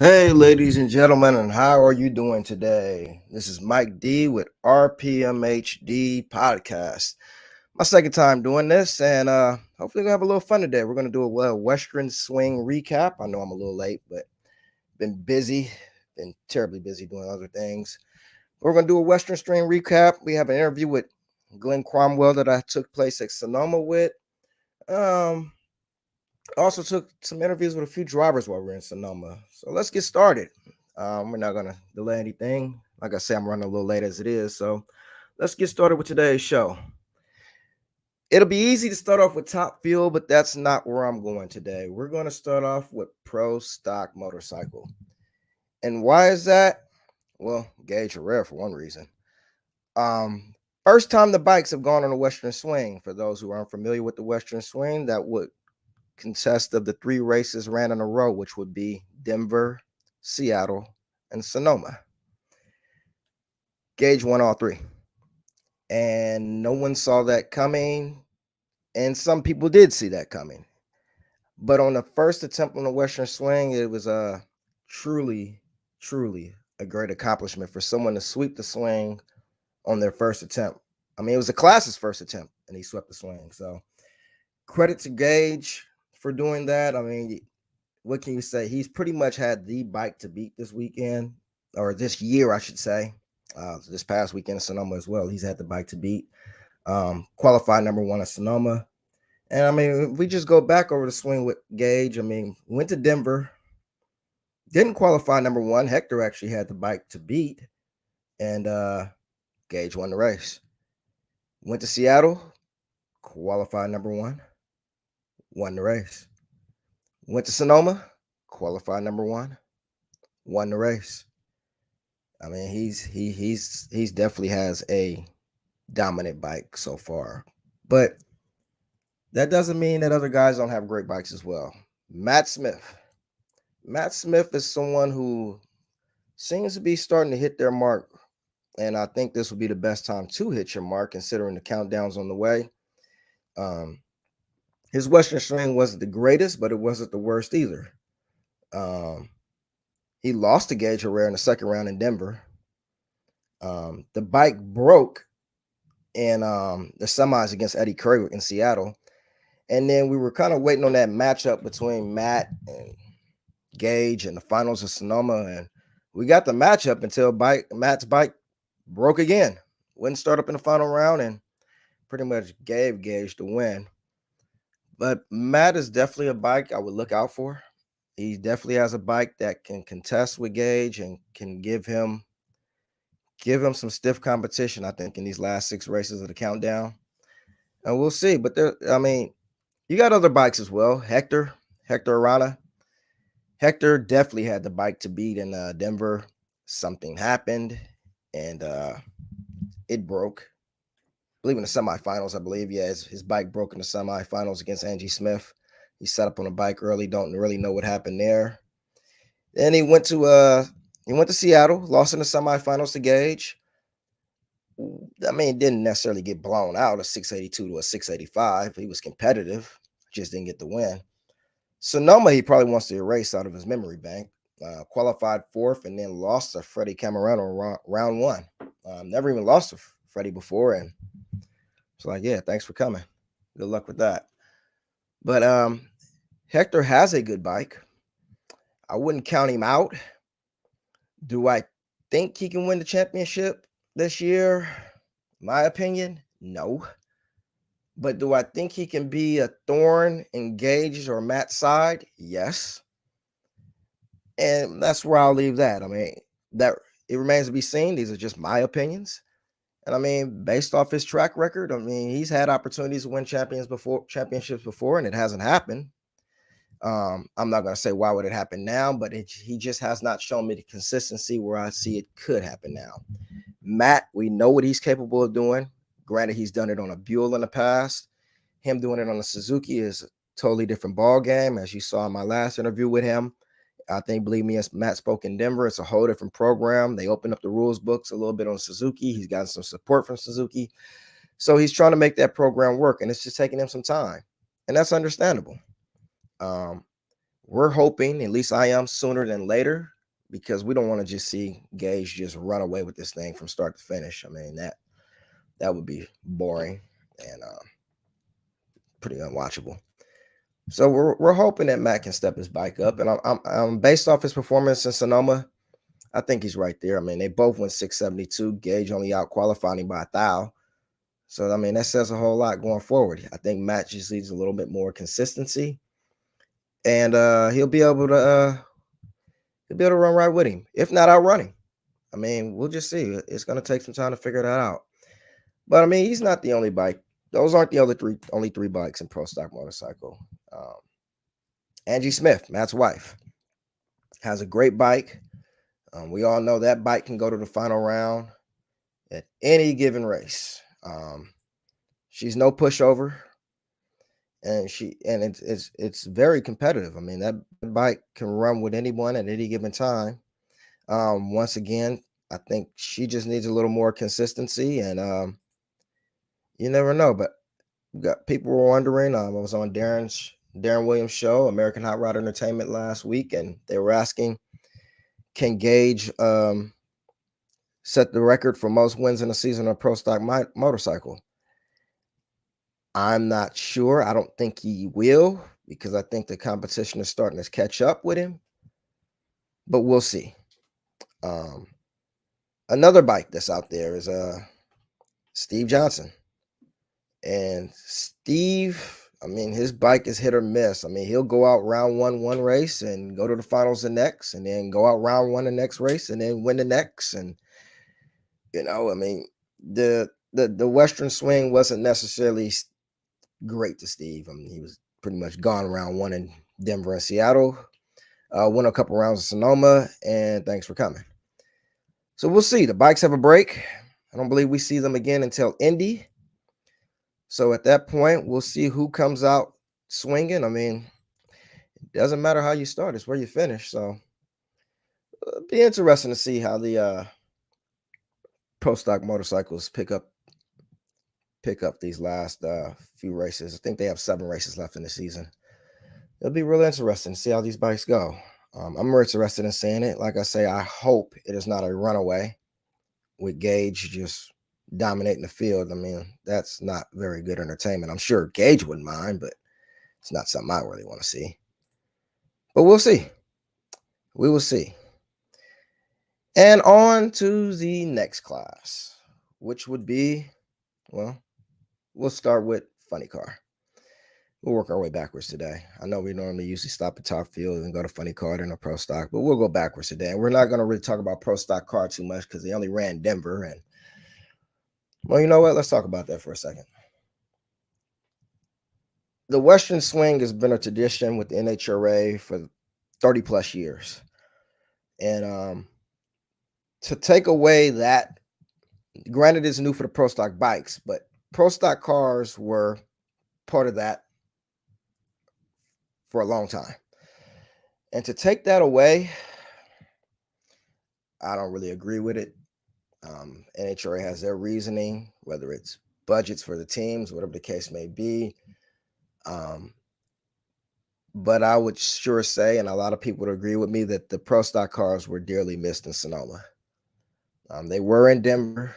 Hey, ladies and gentlemen, and how are you doing today? This is Mike D with RPMHD podcast. My second time doing this, and hopefully we'll have a little fun today. We're gonna do a Western swing recap. I know I'm a little late, but been busy, been terribly busy doing other things. We're gonna do a Western swing recap. We have an interview with Glenn Cromwell that I took place at Sonoma with. Um, Also took some interviews with a few drivers while we are in Sonoma. So let's get started. We're not gonna delay anything. Like I say, I'm running a little late as it is. So let's get started with today's show. It'll be easy to start off with top fuel, but that's not where I'm going today. We're going to start off with pro stock motorcycle. And why is that? Well, Gage Herrera for one reason. First time the bikes have gone on a Western swing. For those who aren't familiar with the Western swing, that would consist of the three races ran in a row, which would be Denver, Seattle, and Sonoma. Gage won all three. And no one saw that coming. And some people did see that coming. But on the first attempt on the Western swing, it was a truly a great accomplishment for someone to sweep the swing on their first attempt. I mean, it was the class's first attempt, and he swept the swing. So credit to Gage for doing that. I mean, what can you say? He's pretty much had the bike to beat this weekend, or this year, I should say. This past weekend in Sonoma as well. He's had the bike to beat. Qualified number one at Sonoma. And I mean, if we just go back over the swing with Gage, I mean, went to Denver, didn't qualify number one. Hector actually had the bike to beat, and Gage won the race. Went to Seattle, qualified number one, won the race. Went to Sonoma, qualified number one, won the race. I mean, he's definitely has a dominant bike so far, but that doesn't mean that other guys don't have great bikes as well. Matt Smith. Matt Smith is someone who seems to be starting to hit their mark, and I think this will be the best time to hit your mark, considering the countdowns on the way. His Western swing wasn't the greatest, but it wasn't the worst either. He lost to Gage Herrera in the second round in Denver. The bike broke in the semis against Eddie Curry in Seattle. And then we were kind of waiting on that matchup between Matt and Gage in the finals of Sonoma. And we got the matchup until Matt's bike broke again. Wouldn't start up in the final round and pretty much gave Gage the win. But Matt is definitely a bike I would look out for. He definitely has a bike that can contest with Gage and can give him some stiff competition, I think, in these last six races of the countdown. And we'll see. But I mean, you got other bikes as well. Hector Arana. Hector definitely had the bike to beat in Denver. Something happened, and it broke. I believe in the semifinals, I believe. Yeah, his bike broke in the semifinals against Angie Smith. He set up on a bike early. Don't really know what happened there. Then he went to Seattle, lost in the semifinals to Gage. I mean, didn't necessarily get blown out, a 682 to a 685. He was competitive, just didn't get the win. Sonoma, he probably wants to erase out of his memory bank. Qualified fourth and then lost to Freddie Camerano round one. Never even lost to Freddie before, and it's like, yeah, thanks for coming. Good luck with that. But Hector has a good bike. I wouldn't count him out. Do I think he can win the championship this year? My opinion, no. But do I think he can be a thorn in Gage's or Matt's side? Yes. And that's where I'll leave that. I mean, that it remains to be seen. These are just my opinions. And I mean, based off his track record, I mean, he's had opportunities to win championships before, and it hasn't happened. I'm not going to say why would it happen now, but he just has not shown me the consistency where I see it could happen now. Matt, we know what he's capable of doing. Granted, he's done it on a Buell in the past. Him doing it on a Suzuki is a totally different ball game, as you saw in my last interview with him. I think, believe me, as Matt spoke in Denver, it's a whole different program. They opened up the rules books a little bit on Suzuki. He's gotten some support from Suzuki. So he's trying to make that program work, and it's just taking him some time. And that's understandable. we're hoping, at least I am, sooner than later, because we don't want to just see Gage just run away with this thing from start to finish. I mean, that would be boring and pretty unwatchable. So we're hoping that Matt can step his bike up, and I'm based off his performance in Sonoma, I think he's right there. I mean, they both went 672. Gage only out qualified him by 1,000. So I mean, that says a whole lot going forward. I think Matt just needs a little bit more consistency, and he'll be able to run right with him. If not, outrun him. I mean, we'll just see. It's going to take some time to figure that out. But I mean, he's not the only bike. Those aren't the only three bikes in Pro Stock Motorcycle. Angie Smith, Matt's wife, has a great bike. We all know that bike can go to the final round at any given race. She's no pushover, and it's very competitive. I mean, that bike can run with anyone at any given time. Once again, I think she just needs a little more consistency, and you never know. But people were wondering. I was on Darren Williams' show, American Hot Rod Entertainment, last week, and they were asking, can Gage set the record for most wins in a season on Pro Stock Motorcycle? I'm not sure. I don't think he will, because I think the competition is starting to catch up with him. But we'll see. Another bike that's out there is Steve Johnson. And Steve, I mean, his bike is hit or miss. I mean, he'll go out round one race and go to the finals the next, and then go out round one the next race and then win the next. And I mean, the Western swing wasn't necessarily great to Steve. I mean, he was pretty much gone round one in Denver and Seattle. Won a couple rounds of Sonoma, and thanks for coming. So we'll see. The bikes have a break. I don't believe we see them again until Indy. So at that point, we'll see who comes out swinging. I mean, it doesn't matter how you start; it's where you finish. So it'll be interesting to see how the Pro Stock motorcycles pick up these last few races. I think they have 7 races left in the season. It'll be really interesting to see how these bikes go. I'm more interested in seeing it. Like I say, I hope it is not a runaway with Gage just dominating the field. I mean, that's not very good entertainment. I'm sure Gage wouldn't mind, but it's not something I really want to see. But we'll see. We will see. And on to the next class, which would be, well, we'll start with funny car. We'll work our way backwards today. I know we normally usually stop at top field and go to funny car and a pro stock, but we'll go backwards today. And we're not going to really talk about pro stock car too much because they only ran Denver. And well, you know what? Let's talk about that for a second. The Western swing has been a tradition with the NHRA for 30 plus years. And to take away that, granted, it's new for the pro stock bikes, but pro stock cars were part of that for a long time. And to take that away, I don't really agree with it. NHRA has their reasoning, whether it's budgets for the teams, whatever the case may be. But I would sure say, and a lot of people would agree with me, that the pro stock cars were dearly missed in Sonoma. They were in Denver.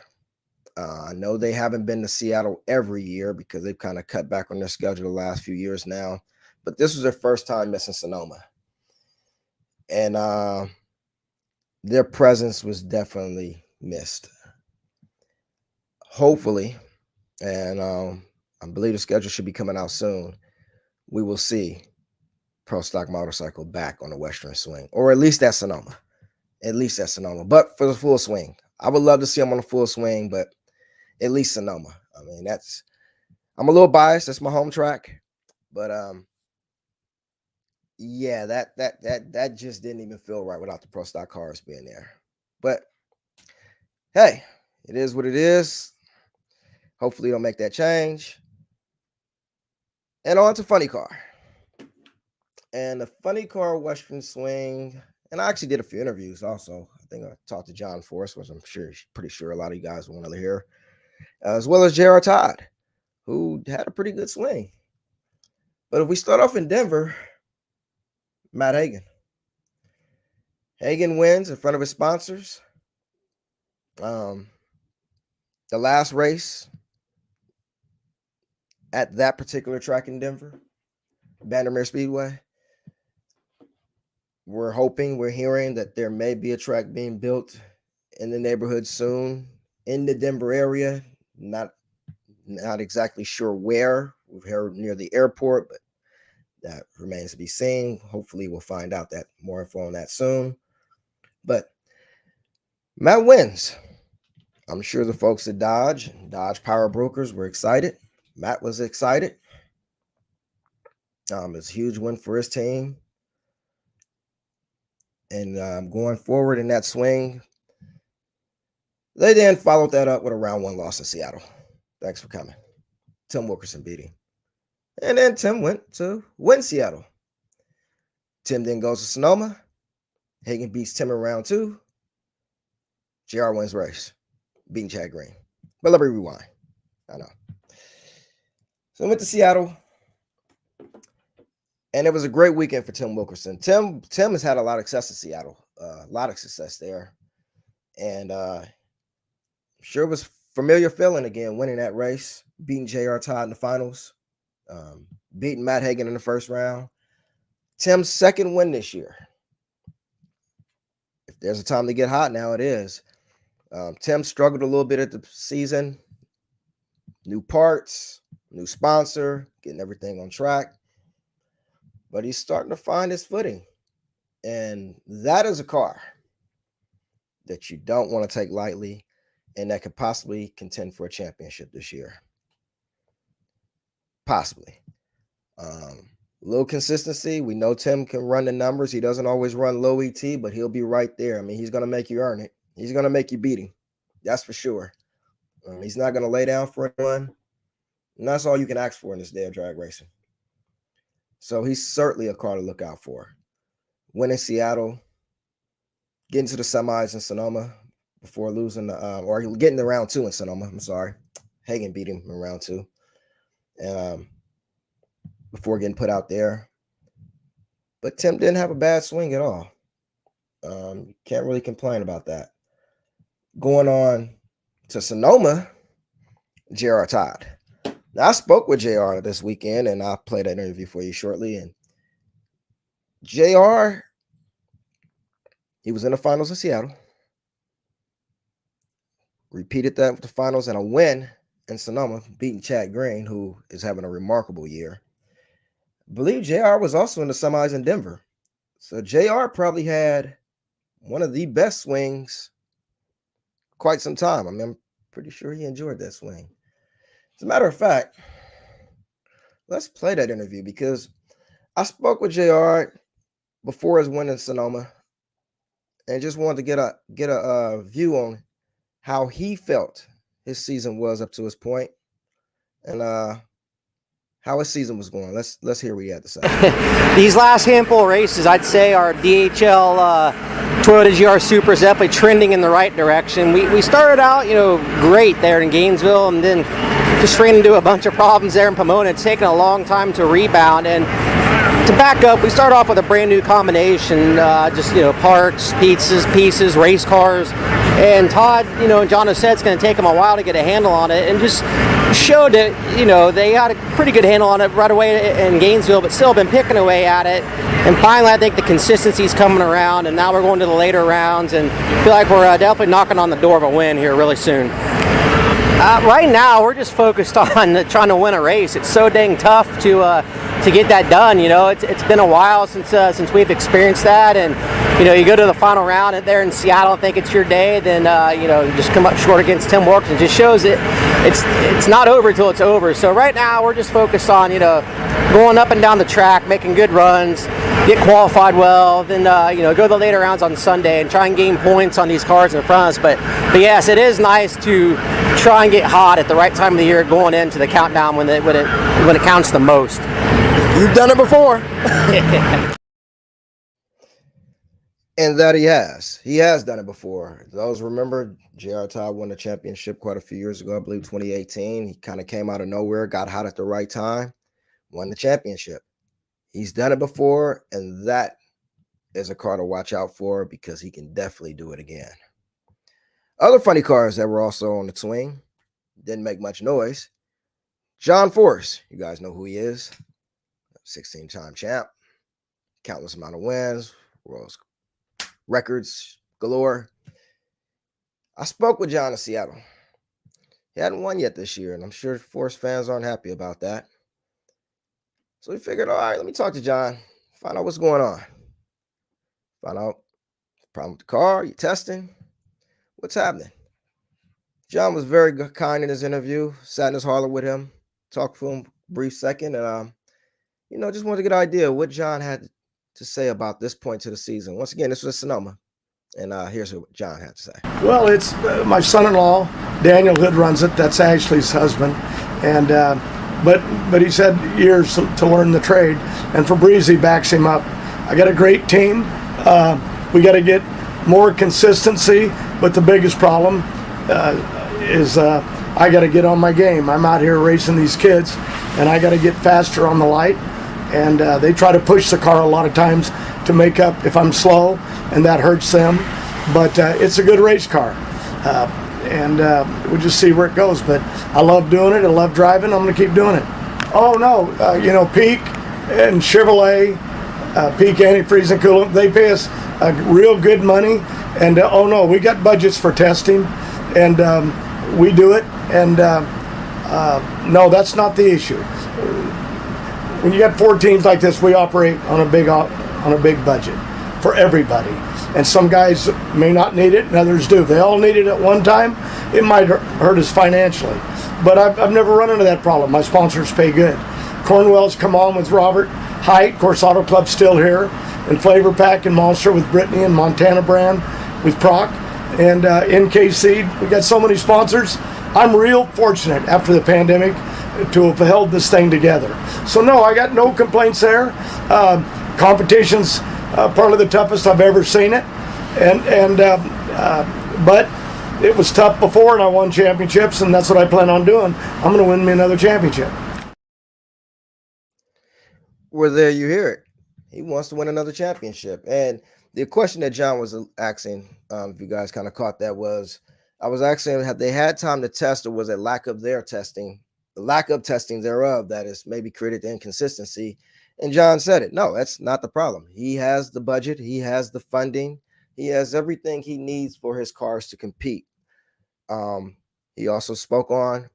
I know they haven't been to Seattle every year because they've kind of cut back on their schedule the last few years now. But this was their first time missing Sonoma. And their presence was definitely missed. Hopefully, and I believe the schedule should be coming out soon, we will see Pro Stock Motorcycle back on the Western swing, or at least at Sonoma. But for the full swing. I would love to see them on the full swing, but at least Sonoma. I mean, I'm a little biased. That's my home track. But yeah, that just didn't even feel right without the pro stock cars being there. But hey, it is what it is. Hopefully, don't make that change. And on to funny car. And the funny car Western swing, and I actually did a few interviews also. I think I talked to John Forrest, which I'm pretty sure a lot of you guys want to hear, as well as J.R. Todd, who had a pretty good swing. But if we start off in Denver, Matt Hagan. Hagan wins in front of his sponsors. The last race at that particular track in Denver, Vandermeer Speedway. We're hearing that there may be a track being built in the neighborhood soon in the Denver area. Not exactly sure where. We've heard near the airport, but that remains to be seen. Hopefully we'll find out that more info on that soon. But Matt wins. I'm sure the folks at Dodge Power Brokers were excited. Matt was excited. It's a huge win for his team. And going forward in that swing, they then followed that up with a round 1 loss in Seattle. Thanks for coming. Tim Wilkerson beat him. And then Tim went to win Seattle. Tim then goes to Sonoma. Hagan beats Tim in round 2. JR wins race, beating Chad Green. But let me rewind. I know. So I went to Seattle. And it was a great weekend for Tim Wilkerson. Tim has had a lot of success in Seattle, a lot of success there. And sure it was familiar feeling again, winning that race, beating J.R. Todd in the finals, beating Matt Hagan in the first round. Tim's second win this year. If there's a time to get hot now, it is. Tim struggled a little bit at the season. New parts, new sponsor, getting everything on track. But he's starting to find his footing. And that is a car that you don't want to take lightly and that could possibly contend for a championship this year. Possibly. Little consistency. We know Tim can run the numbers. He doesn't always run low ET, but he'll be right there. I mean, he's going to make you earn it. He's going to make you beat him. That's for sure. He's not going to lay down for anyone. And that's all you can ask for in this day of drag racing. So he's certainly a car to look out for. Winning Seattle, getting to the semis in Sonoma before losing, or getting to round 2 in Sonoma. I'm sorry. Hagan beat him in round 2. And before getting put out there. But Tim didn't have a bad swing at all. Can't really complain about that. Going on to Sonoma, J.R. Todd. Now, I spoke with JR this weekend, and I'll play that interview for you shortly. And JR, he was in the finals in Seattle. Repeated that with the finals and a win in Sonoma, beating Chad Green, who is having a remarkable year. I believe JR was also in the semis in Denver. So JR probably had one of the best swings quite some time. I mean, I'm pretty sure he enjoyed that swing. As a matter of fact, let's play that interview because I spoke with JR before his win in Sonoma and just wanted to get a view on how he felt his season was up to this point and how his season was going. Let's hear what he had to say. These last handful of races, I'd say our DHL Toyota GR Super is definitely trending in the right direction. We started out, great there in Gainesville, and then just ran into a bunch of problems there in Pomona. It's taken a long time to rebound. And to back up, we started off with a brand new combination, parts, pieces, race cars. And Todd, and John has said it's going to take them a while to get a handle on it, and just showed that, they had a pretty good handle on it right away in Gainesville, but still been picking away at it. And finally, I think the consistency's coming around, and now we're going to the later rounds, and feel like we're definitely knocking on the door of a win here really soon. Right now, we're just focused on trying to win a race. It's so dang tough to get that done. It's been a while since we've experienced that, and you go to the final round there in Seattle and think it's your day, then you just come up short against Tim Wilkerson. It just shows that it's not over till it's over. So right now, we're just focused on going up and down the track, making good runs, get qualified well, then go to the later rounds on Sunday and try and gain points on these cars in front of us. But yes, it is nice to try and get hot at the right time of the year going into the countdown when it counts the most. You've done it before. And that he has. He has done it before. Those remember, J.R. Todd won the championship quite a few years ago, I believe 2018. He kind of came out of nowhere, got hot at the right time, won the championship. He's done it before, and that is a car to watch out for because he can definitely do it again. Other funny cars that were also on the swing, didn't make much noise. John Force, you guys know who he is. 16-time champ, countless amount of wins, world's records galore. I spoke with John in Seattle. He hadn't won yet this year, and I'm sure Force fans aren't happy about that. So we figured, all right, let me talk to John, find out what's going on. Find out the problem with the car, you testing, what's happening. John was very kind in his interview, sat in his Harley with him, talked for him a brief second, and just wanted to get an idea of what John had to say about this point to the season. Once again, this was Sonoma, and here's what John had to say. Well, it's my son-in-law, Daniel Hood, runs it. That's Ashley's husband, and but he said years to learn the trade, and Fabrizi backs him up. I got a great team. We got to get more consistency, but the biggest problem is I got to get on my game. I'm out here racing these kids, and I got to get faster on the light. And they try to push the car a lot of times to make up if I'm slow, and that hurts them. But it's a good race car, and we'll just see where it goes. But I love doing it. I love driving. I'm going to keep doing it. Oh no, Peak and Chevrolet, Peak antifreeze and coolant, they pay us real good money. And oh no, we got budgets for testing, and we do it. And no, that's not the issue. When you got 4 teams like this, we operate on a big budget for everybody. And some guys may not need it, and others do. If they all need it at one time, it might hurt us financially. But I've never run into that problem. My sponsors pay good. Cornwell's come on with Robert. Height, of course, Auto Club's still here. And Flavor Pack and Monster with Brittany, and Montana Brand with Proc. And NKC, we got so many sponsors. I'm real fortunate after the pandemic to have held this thing together. So no, I got no complaints there. Competition's probably the toughest I've ever seen it, but it was tough before, and I won championships, and that's what I plan on doing. I'm going to win me another championship. Well, there you hear it. He wants to win another championship. And the question that John was asking, if you guys kind of caught that, was I was asking him, have they had time to test, or was it lack of testing thereof that has maybe created the inconsistency? And John said it. No, that's not the problem. He has the budget. He has the funding. He has everything he needs for his cars to compete. He also spoke on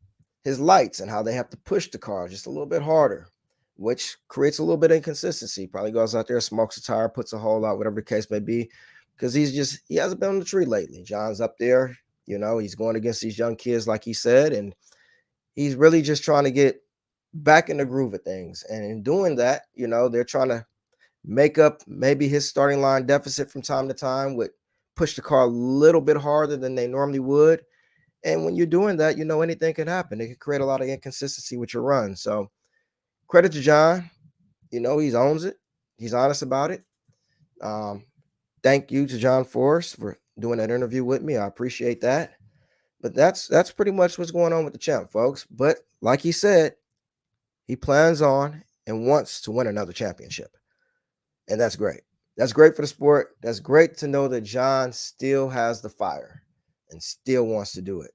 his lights and how they have to push the car just a little bit harder, which creates a little bit of inconsistency. Probably goes out there, smokes a tire, puts a hole out, whatever the case may be, because he hasn't been on the tree lately. John's up there, he's going against these young kids, like he said, and he's really just trying to get back in the groove of things. And in doing that, they're trying to make up maybe his starting line deficit from time to time, with push the car a little bit harder than they normally would. And when you're doing that, anything can happen. It can create a lot of inconsistency with your run. So credit to John. He owns it. He's honest about it. Thank you to John Force for doing that interview with me. I appreciate that. But that's pretty much what's going on with the champ, folks. But like he said, he plans on and wants to win another championship. And that's great. That's great for the sport. That's great to know that John still has the fire and still wants to do it.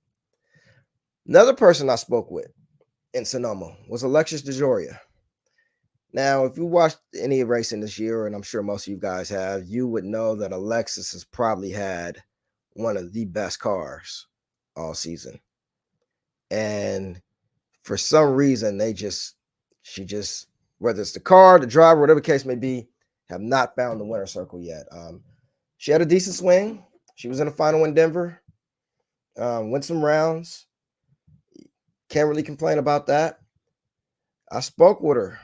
Another person I spoke with in Sonoma was Alexis DeJoria. Now, if you watched any racing this year, and I'm sure most of you guys have, you would know that Alexis has probably had one of the best cars all season. And for some reason, she just, whether it's the car, the driver, whatever the case may be, have not found the winner circle yet. She had a decent swing. She was in the final in Denver, went some rounds. Can't really complain about that. I spoke with her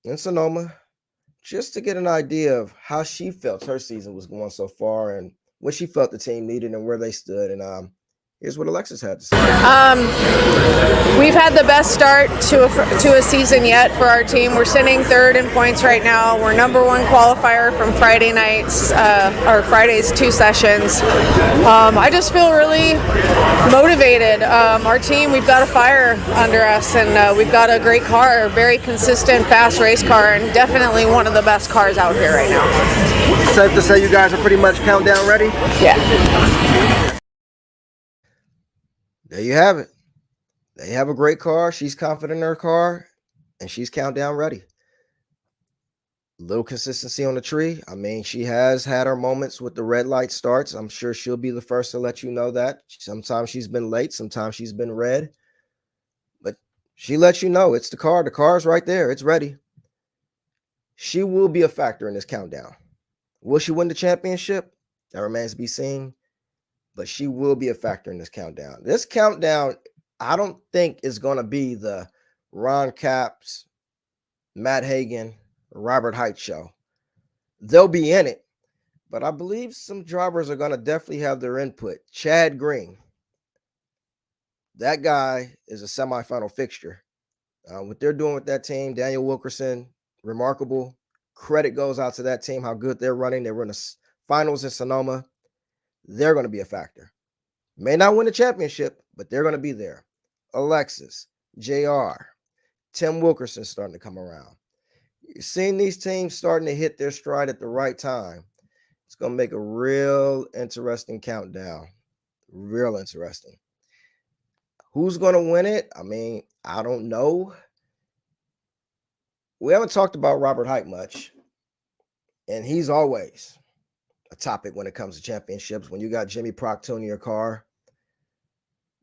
in Sonoma just to get an idea of how she felt her season was going so far, and what she felt the team needed and where they stood. And Here's what Alexis had to say. We've had the best start to a season yet for our team. We're sitting third in points right now. We're number one qualifier from Friday nights, or Friday's 2 sessions. I just feel really motivated. Our team, we've got a fire under us, and we've got a great car, a very consistent, fast race car, and definitely one of the best cars out here right now. Safe to say you guys are pretty much countdown ready? Yeah. There you have it. They have a great car. She's confident in her car, and she's countdown ready. Little consistency on the tree. I mean, she has had her moments with the red light starts. I'm sure she'll be the first to let you know that. Sometimes she's been late. Sometimes she's been red. But she lets you know it's the car. The car's right there. It's ready. She will be a factor in this countdown. Will she win the championship? That remains to be seen. But she will be a factor in this countdown. This countdown, I don't think is going to be the Ron Capps, Matt Hagan, Robert Height show. They'll be in it, but I believe some drivers are going to definitely have their input. Chad Green, that guy is a semifinal fixture. What they're doing with that team, Daniel Wilkerson, remarkable. Credit goes out to that team, how good they're running. They were in the finals in Sonoma. They're going to be a factor. May not win the championship, but they're going to be there. Alexis, JR, Tim Wilkerson starting to come around. You're seeing these teams starting to hit their stride at the right time. It's going to make a real interesting countdown. Real interesting. Who's going to win it? I mean, I don't know. We haven't talked about Robert Height much, and he's always a topic when it comes to championships when you got Jimmy Proctor in your car.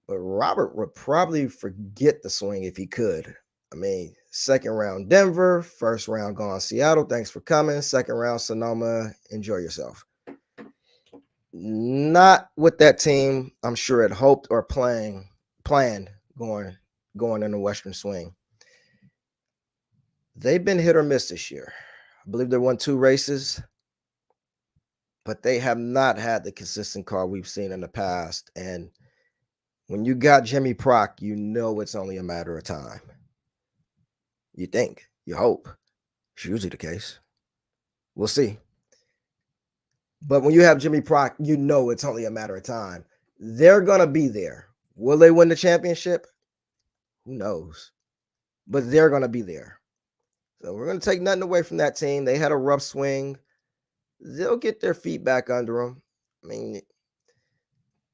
But Robert would probably forget the swing if he could. I mean, second round Denver, first round gone Seattle. Thanks for coming. Second round Sonoma. Enjoy yourself. Not what that team, I'm sure, had hoped or planned going in the Western swing. They've been hit or miss this year. I believe they won 2 races, but they have not had the consistent car we've seen in the past. And when you got Jimmy Prock, you know it's only a matter of time. You think, you hope. It's usually the case. We'll see. But when you have Jimmy Prock, you know it's only a matter of time. They're going to be there. Will they win the championship? Who knows? But they're going to be there. So we're going to take nothing away from that team. They had a rough swing. They'll get their feet back under them. I mean,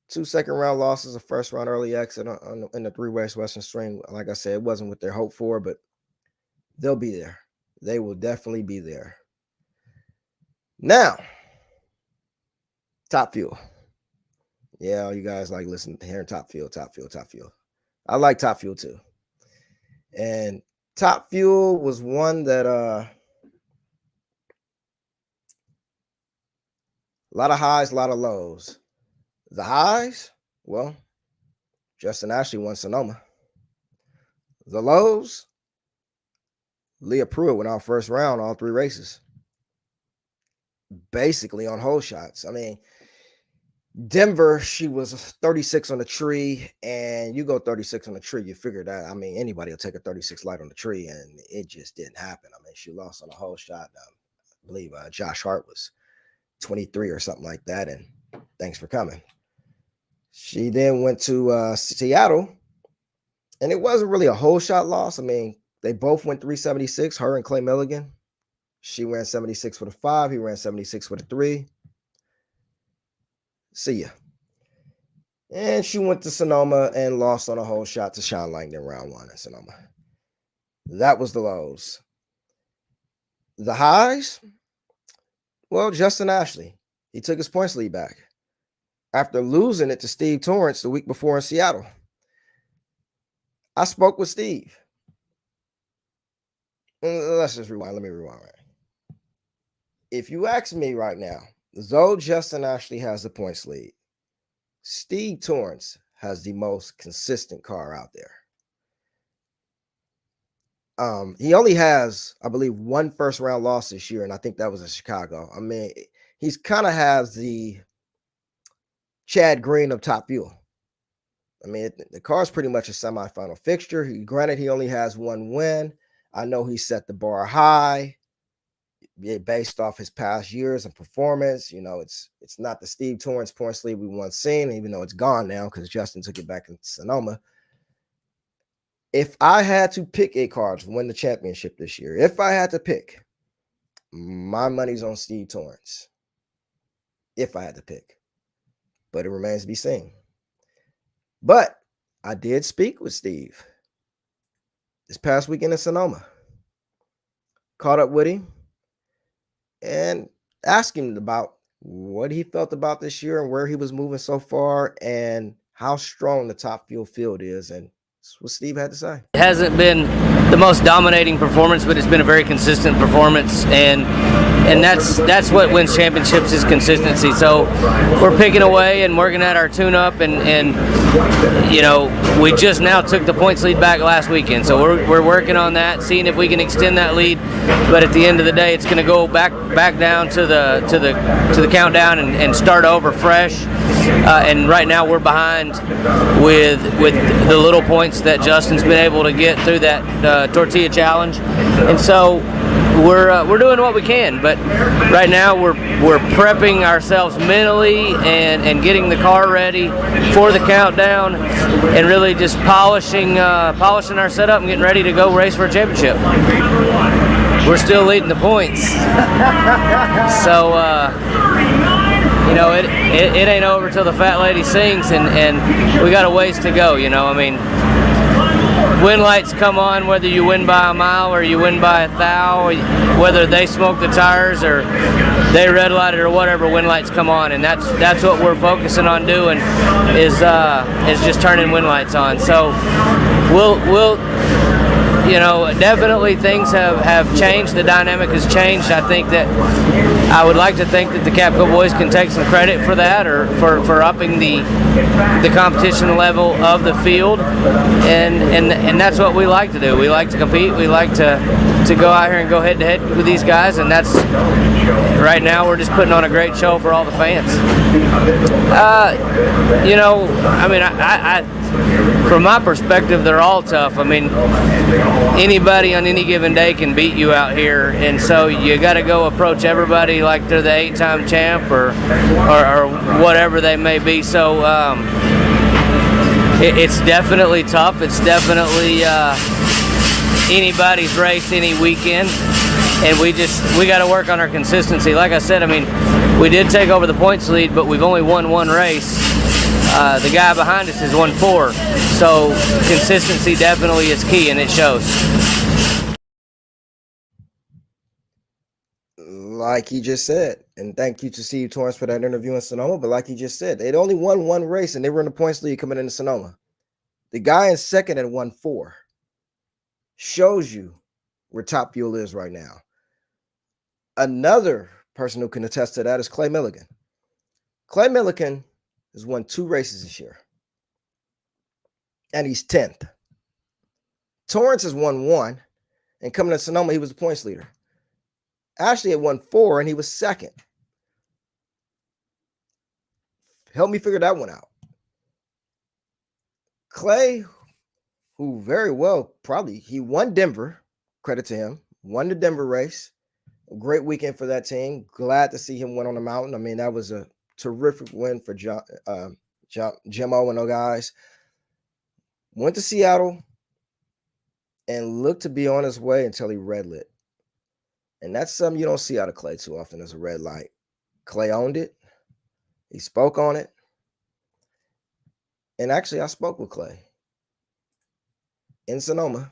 2 second-round losses, a first-round early exit in the 3-race Western Swing. Like I said, it wasn't what they hoped for, but they'll be there. They will definitely be there. Now, Top Fuel. Yeah, you guys like listening to hearing Top Fuel. I like Top Fuel too. And Top Fuel was one that a lot of highs, a lot of lows. The highs, well, Justin Ashley won Sonoma. The lows, Leah Pruitt went out first round all 3 races. Basically on hole shots. I mean, Denver, she was 36 on the tree, and you go 36 on the tree, you figure that. I mean, anybody will take a 36 light on the tree, and it just didn't happen. I mean, she lost on a hole shot. I believe Josh Hart was 23 or something like that, and thanks for coming. She then went to Seattle, and it wasn't really a whole shot loss. I mean, they both went 376, her and Clay Milligan. She ran 76 with a 5. He ran 76 with a 3. See ya. And she went to Sonoma and lost on a whole shot to Sean Langdon round 1 in Sonoma. That was the lows. The highs, well, Justin Ashley. He took his points lead back after losing it to Steve Torrance the week before in Seattle. I spoke with Steve. Let's just rewind. Let me rewind. If you ask me right now, though Justin Ashley has the points lead, Steve Torrance has the most consistent car out there. He only has, I believe, 1 first-round loss this year, and I think that was in Chicago. I mean, he's kind of has the Chad Green of Top Fuel. I mean, the car's pretty much a semifinal fixture. Granted, he only has one win. I know he set the bar high based off his past years and performance. It's not the Steve Torrence points lead we once seen, even though it's gone now because Justin took it back in Sonoma. If I had to pick a car to win the championship this year, if I had to pick, my money's on Steve Torrence. If I had to pick. But it remains to be seen. But I did speak with Steve this past weekend in Sonoma. Caught up with him and asked him about what he felt about this year and where he was moving so far and how strong the top fuel field is. And that's what Steve had to say. It hasn't been the most dominating performance, but it's been a very consistent performance, and that's what wins championships is consistency. So we're picking away and working at our tune-up, and we just now took the points lead back last weekend. So we're working on that, seeing if we can extend that lead. But at the end of the day, it's going to go back down to the countdown and start over fresh. And right now we're behind with the little points that Justin's been able to get through that tortilla challenge, and so we're doing what we can. But right now we're prepping ourselves mentally and getting the car ready for the countdown, and really just polishing our setup and getting ready to go race for a championship. We're still leading the points, so. It ain't over till the fat lady sings, and we got a ways to go. Win lights come on whether you win by a mile or you win by 1,000, whether they smoke the tires or they red lighted or whatever. Win lights come on, and that's what we're focusing on doing is just turning win lights on. So we'll definitely things have changed. The dynamic has changed. I think that I would like to think that the Capco boys can take some credit for that, or for upping the competition level of the field, and that's what we like to do. We like to compete. We like to go out here and go head to head with these guys, and that's right now we're just putting on a great show for all the fans. From my perspective, they're all tough. Anybody on any given day can beat you out here, and so you got to go approach everybody like they're the 8-time champ or whatever they may be. So it's definitely tough. It's definitely anybody's race any weekend, and we got to work on our consistency. Like I said, we did take over the points lead, but we've only won one race. The guy behind us has won 4, so consistency definitely is key, and it shows. Like he just said, and thank you to Steve Torrence for that interview in Sonoma, but like he just said, they'd only won one race, and they were in the points lead coming into Sonoma. The guy in second had won 4. Shows you where top fuel is right now. Another person who can attest to that is Clay Milligan. Clay Milligan has won 2 races this year, and he's 10th. Torrence has won 1, and coming to Sonoma, he was the points leader. Ashley had won 4, and he was 2nd. Help me figure that one out. Clay, who very well, he won Denver, credit to him, won the Denver race. A great weekend for that team. Glad to see him win on the mountain. That was a terrific win for Jim Owen, those guys. Went to Seattle and looked to be on his way until he red lit. And that's something you don't see out of Clay too often, as a red light. Clay owned it. He spoke on it. And actually, I spoke with Clay in Sonoma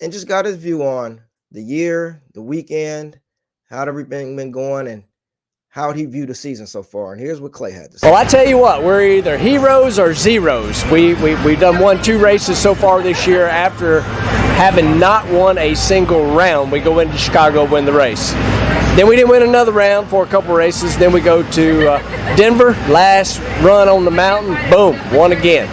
and just got his view on the year, the weekend, how everything been going, and how he viewed the season so far. And here's what Clay had to say. Well, I tell you what, we're either heroes or zeros. We've done 2 races so far this year after having not won a single round, we go into Chicago, win the race. Then we didn't win another round for a couple races. Then we go to Denver, last run on the mountain, boom, won again.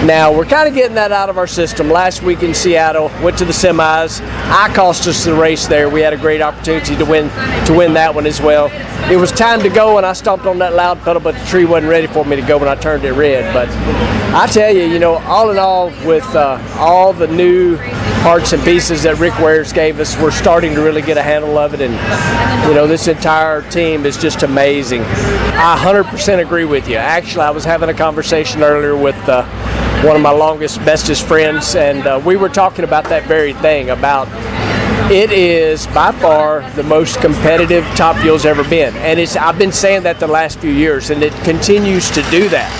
Now, we're kind of getting that out of our system. Last week in Seattle, went to the semis. I cost us the race there. We had a great opportunity to win that one as well. It was time to go, and I stomped on that loud pedal, but the tree wasn't ready for me to go when I turned it red. But I tell you, all in all, with all the new parts and pieces that Rick Wares gave us, we're starting to really get a handle of it, and this entire team is just amazing. I 100% agree with you. Actually, I was having a conversation earlier with one of my longest, bestest friends, and we were talking about that very thing, about it is by far the most competitive Top Fuel's ever been. And I've been saying that the last few years, and it continues to do that.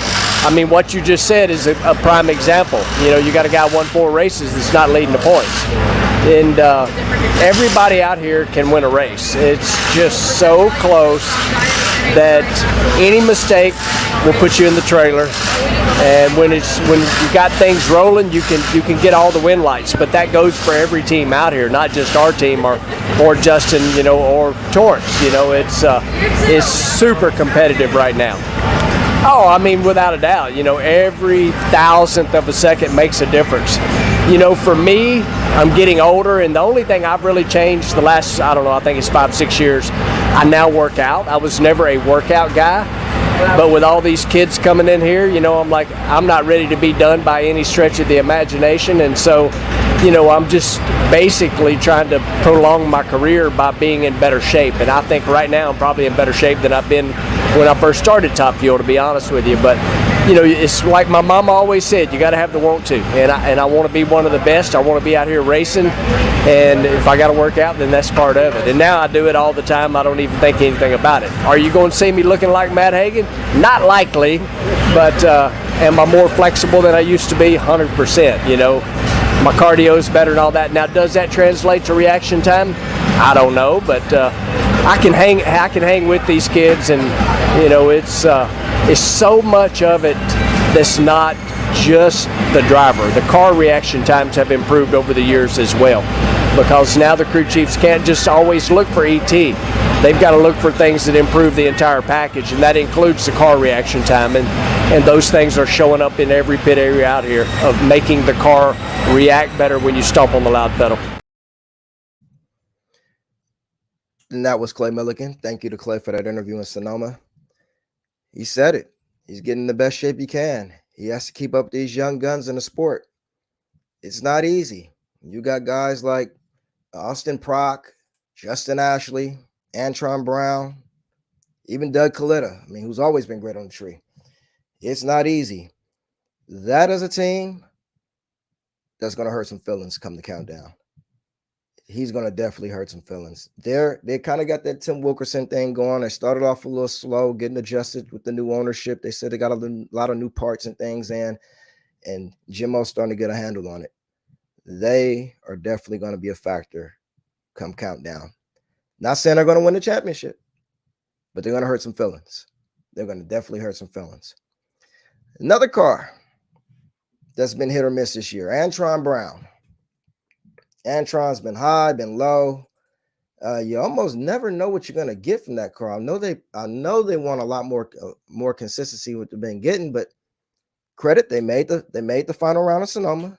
I mean, what you just said is a prime example. You got a guy won 4 races that's not leading the points. And everybody out here can win a race. It's just so close that any mistake will put you in the trailer. And when you got things rolling, you can get all the win lights. But that goes for every team out here, not just our team or Justin, or Torrance. It's super competitive right now. Oh, I mean, without a doubt, every thousandth of a second makes a difference. For me, I'm getting older, and the only thing I've really changed the last, I think it's 5-6 years, I now work out. I was never a workout guy, but with all these kids coming in here, I'm not ready to be done by any stretch of the imagination, and so, I'm just basically trying to prolong my career by being in better shape, and I think right now I'm probably in better shape than I've been when I first started Top Fuel, to be honest with you. But it's like my mama always said, you got to have the want to, and I want to be one of the best. I want to be out here racing, and if I got to work out, then that's part of it. And now I do it all the time. I don't even think anything about it. Are you going to see me looking like Matt Hagan? Not likely, but am I more flexible than I used to be? 100%. My cardio is better and all that. Now, does that translate to reaction time? I don't know, but I can hang with these kids, and it's so much of it that's not just the driver. The car reaction times have improved over the years as well, because now the crew chiefs can't just always look for ET. They've got to look for things that improve the entire package, and that includes the car reaction time, and those things are showing up in every pit area out here of making the car react better when you stomp on the loud pedal. And that was Clay Milligan. Thank you to Clay for that interview in Sonoma. He said it. He's getting the best shape he can. He has to keep up these young guns in the sport. It's not easy. You got guys like Austin Prock, Justin Ashley, Antron Brown, even Doug Coletta, who's always been great on the tree. It's not easy. That is a team that's going to hurt some feelings come the countdown. He's going to definitely hurt some feelings. They kind of got that Tim Wilkerson thing going. They started off a little slow, getting adjusted with the new ownership. They said they got a lot of new parts and things in, and Jimmo's starting to get a handle on it. They are definitely going to be a factor come countdown. Not saying they're going to win the championship, but they're going to hurt some feelings. They're going to definitely hurt some feelings. Another car that's been hit or miss this year, Antron Brown. Antron's been high, been low. You almost never know what you're going to get from that car. I know they want a lot more consistency with what they've been getting, but credit, they made the final round of Sonoma.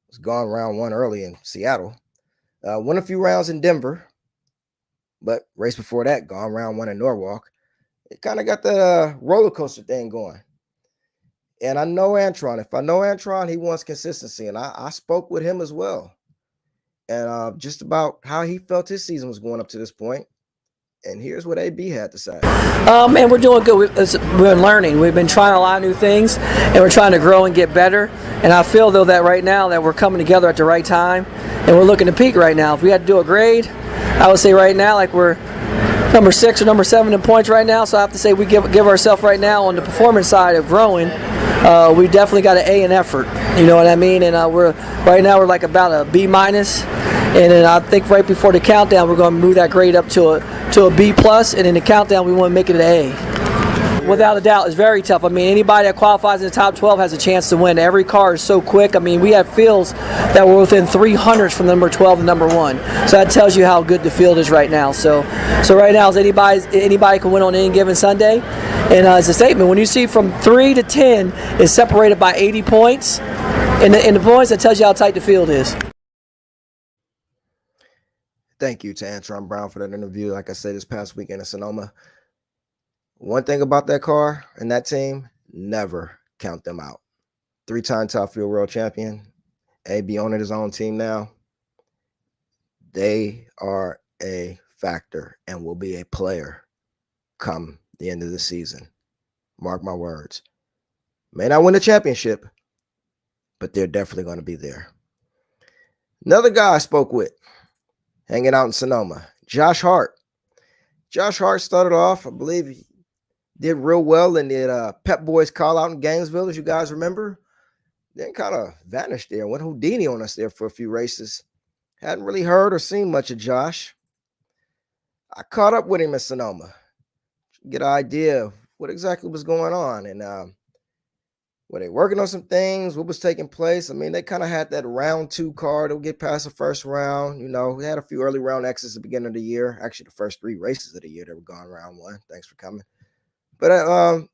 It's gone round 1 early in Seattle. Won a few rounds in Denver, but race before that, gone round 1 in Norwalk. It kind of got the roller coaster thing going. And I know Antron. If I know Antron, he wants consistency. And I spoke with him as well. And just about how he felt his season was going up to this point. And here's what AB had to say. Man, we're doing good. We've been learning. We've been trying a lot of new things, and we're trying to grow and get better. And I feel, though, that right now that we're coming together at the right time, and we're looking to peak right now. If we had to do a grade, I would say right now, like we're number 6 or number 7 in points right now. So I have to say we give ourselves right now on the performance side of growing. We definitely got an A in effort. You know what I mean? And we're like about a B minus. And then I think right before the countdown, we're going to move that grade up to a B plus. And in the countdown, we want to make it an A. without a doubt, it's very tough. I mean, anybody that qualifies in the top 12 has a chance to win. Every car is so quick. I mean, we have fields that were within 300s from number 12 to number 1. So that tells you how good the field is right now. So right now, anybody can win on any given Sunday. And it's a statement. When you see from 3 to 10 is separated by 80 points, in the points, that tells you how tight the field is. Thank you to Antron Brown for that interview. Like I said, this past weekend in Sonoma, one thing about that car and that team, never count them out. 3-time Top Fuel World Champion, AB owning his own team now. They are a factor and will be a player come the end of the season. Mark my words. May not win the championship, but they're definitely going to be there. Another guy I spoke with, hanging out in Sonoma, Josh Hart. Josh Hart started off, I believe he did real well in the Pep Boys call out in Gainesville, as you guys remember. Then kind of vanished there, went Houdini on us there for a few races. Hadn't really heard or seen much of Josh. I caught up with him in Sonoma, get an idea of what exactly was going on. And were they working on some things? What was taking place? I mean, they kind of had that round 2 car that would get past the first round. You know, we had a few early round exits at the beginning of the year. Actually, the first 3 races of the year, they were gone round 1. Thanks for coming. But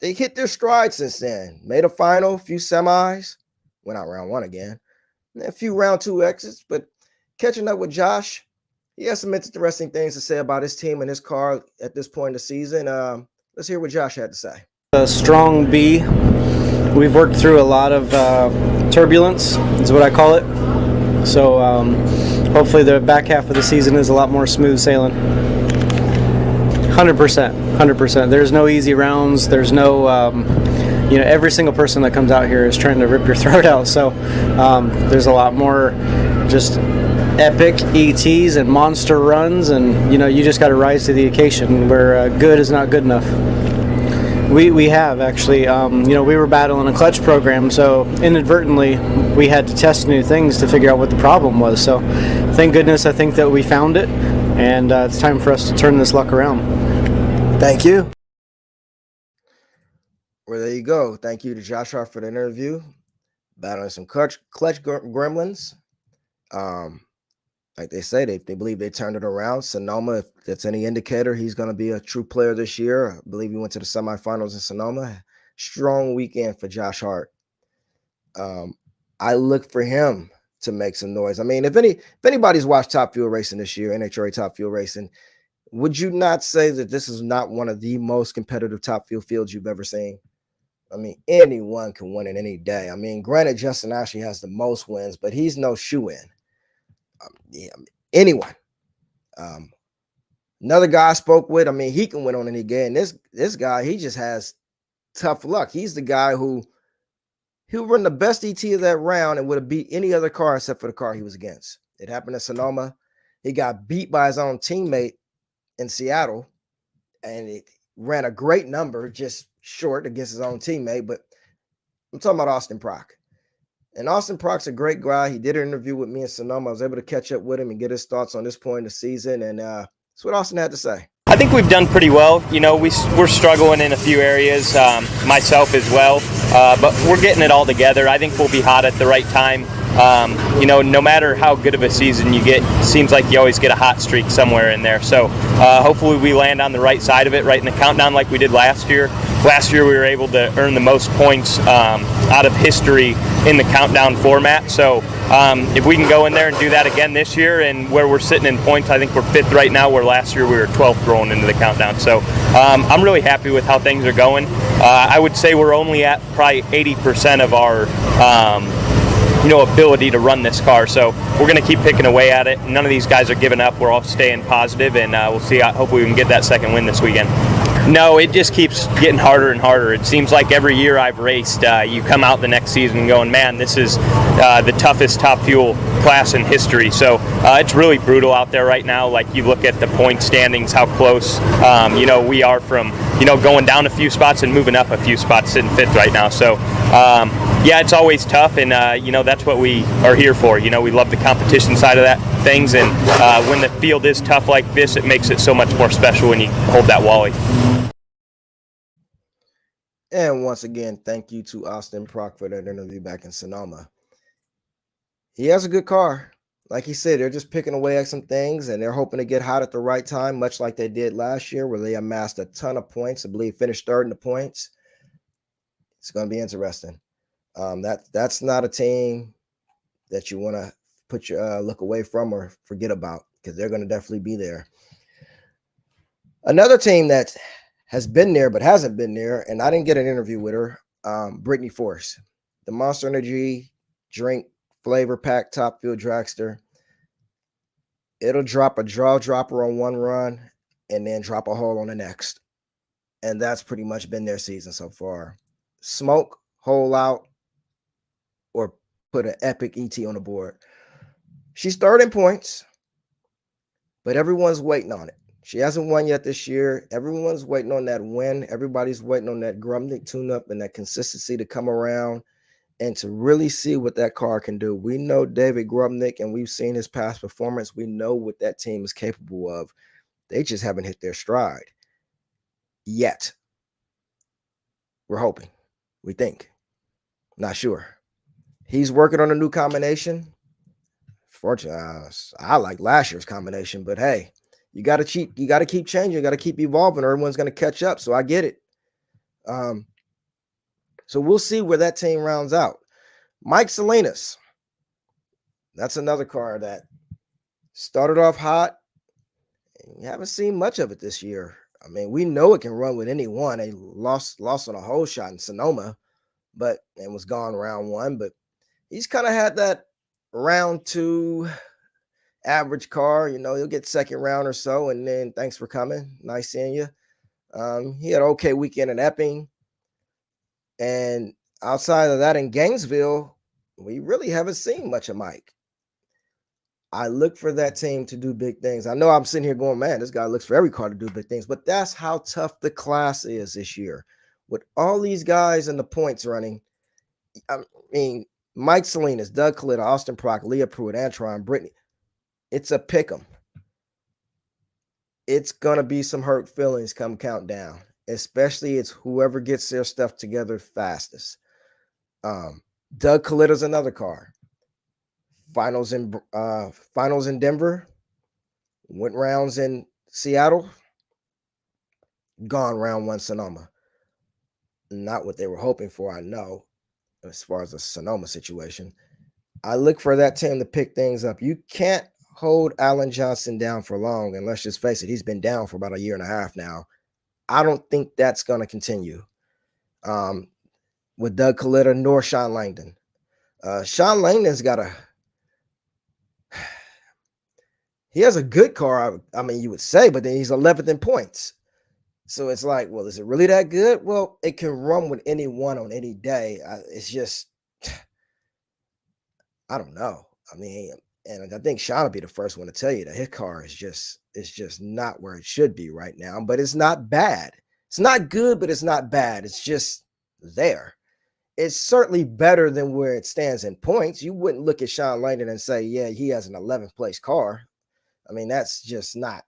they hit their stride since then. Made a final, a few semis. Went out round 1 again. And a few round 2 exits. But catching up with Josh, he has some interesting things to say about his team and his car at this point in the season. Let's hear what Josh had to say. A strong B. We've worked through a lot of turbulence, is what I call it. So hopefully the back half of the season is a lot more smooth sailing. 100%. There's no easy rounds. There's no, every single person that comes out here is trying to rip your throat out. So there's a lot more just epic ETs and monster runs, and you just got to rise to the occasion where good is not good enough. We have actually, we were battling a clutch program, so inadvertently we had to test new things to figure out what the problem was. So thank goodness I think that we found it, and it's time for us to turn this luck around. Thank you. Well, there you go. Thank you to Josh Hart for the interview. Battling some clutch gremlins. Like they say, they believe they turned it around. Sonoma, if that's any indicator, he's going to be a true player this year. I believe he went to the semifinals in Sonoma. Strong weekend for Josh Hart. I look for him to make some noise. I mean, if anybody's watched Top Fuel Racing this year, NHRA Top Fuel Racing, would you not say that this is not one of the most competitive Top Fuel fields you've ever seen? I mean, anyone can win it any day. I mean, granted, Justin Ashley has the most wins, but he's no shoe-in. Anyone. Another guy I spoke with, I mean, he can win on any game. This guy, he just has tough luck. He's the guy he'll run the best ET of that round and would have beat any other car except for the car he was against. It happened in Sonoma. He got beat by his own teammate in Seattle, and it ran a great number, just short against his own teammate. But I'm talking about Austin Prock. And Austin Prock's a great guy. He did an interview with me in Sonoma. I was able to catch up with him and get his thoughts on this point in the season. And that's what Austin had to say. I think we've done pretty well. We're struggling in a few areas, myself as well. But we're getting it all together. I think we'll be hot at the right time. No matter how good of a season you get, it seems like you always get a hot streak somewhere in there. So hopefully we land on the right side of it, right in the countdown like we did last year. Last year we were able to earn the most points out of history in the countdown format. So if we can go in there and do that again this year, and where we're sitting in points, I think we're 5th right now, where last year we were 12th going into the countdown. So I'm really happy with how things are going. I would say we're only at probably 80% of our ability to run this car. So we're going to keep picking away at it. None of these guys are giving up. We're all staying positive, and we'll see. Hopefully we can get that second win this weekend. No, it just keeps getting harder and harder. It seems like every year I've raced, you come out the next season going, man, this is the toughest Top Fuel class in history. So it's really brutal out there right now. Like, you look at the point standings, how close we are from going down a few spots and moving up a few spots, sitting 5th right now. So it's always tough, and that's what we are here for. We love the competition side of things, and when the field is tough like this, it makes it so much more special when you hold that Wally. And once again, thank you to Austin Prock for that interview back in Sonoma. He has a good car. Like he said, they're just picking away at some things, and they're hoping to get hot at the right time, much like they did last year, where they amassed a ton of points. I believe finished third in the points. It's going to be interesting. That's not a team that you want to put your look away from or forget about, because they're going to definitely be there. Another team that has been there but hasn't been there, and I didn't get an interview with her, Brittany Force, the Monster Energy drink flavor pack top fuel dragster. It'll drop a draw dropper on one run and then drop a hole on the next. And that's pretty much been their season so far. Smoke, hole out, or put an epic ET on the board. She's third in points, but everyone's waiting on it. She hasn't won yet this year. Everyone's waiting on that win. Everybody's waiting on that Grumnick tune-up and that consistency to come around and to really see what that car can do. We know David Grumnick, and we've seen his past performance. We know what that team is capable of. They just haven't hit their stride yet. We're hoping. We think. Not sure. He's working on a new combination. Fortunately, I like last year's combination, but hey, you got to keep changing. You got to keep evolving, or everyone's going to catch up. So I get it. So we'll see where that team rounds out. Mike Salinas. That's another car that started off hot. You haven't seen much of it this year. I mean, we know it can run with anyone. They lost on a whole shot in Sonoma, but it was gone round one. But he's kind of had that round two average car. You know, he'll get second round or so, and then thanks for coming. Nice seeing you. He had an okay weekend in Epping. And outside of that in Gainesville, we really haven't seen much of Mike. I look for that team to do big things. I know I'm sitting here going, man, this guy looks for every car to do big things, but that's how tough the class is this year. With all these guys in the points running, I mean, Mike Salinas, Doug Coletta, Austin Prock, Leah Pruitt, Antron, Brittany, it's a pick 'em. It's going to be some hurt feelings come countdown. Especially it's whoever gets their stuff together fastest. Doug Coletta's another car. Finals in Denver. Went rounds in Seattle. Gone round one Sonoma. Not what they were hoping for, I know, as far as the Sonoma situation. I look for that team to pick things up. You can't hold Alan Johnson down for long, and let's just face it, he's been down for about a year and a half now. I don't think that's going to continue with Doug Coletta nor Sean Langdon. Sean Langdon's he has a good car, I mean, you would say, but then he's 11th in points. So it's like, well, is it really that good? Well, it can run with anyone on any day. It's just, I don't know. I mean, and I think Sean will be the first one to tell you that his car is just not where it should be right now, but it's not bad. It's not good, but it's not bad. It's just there. It's certainly better than where it stands in points. You wouldn't look at Sean Langdon and say, yeah, he has an 11th place car. I mean, that's just not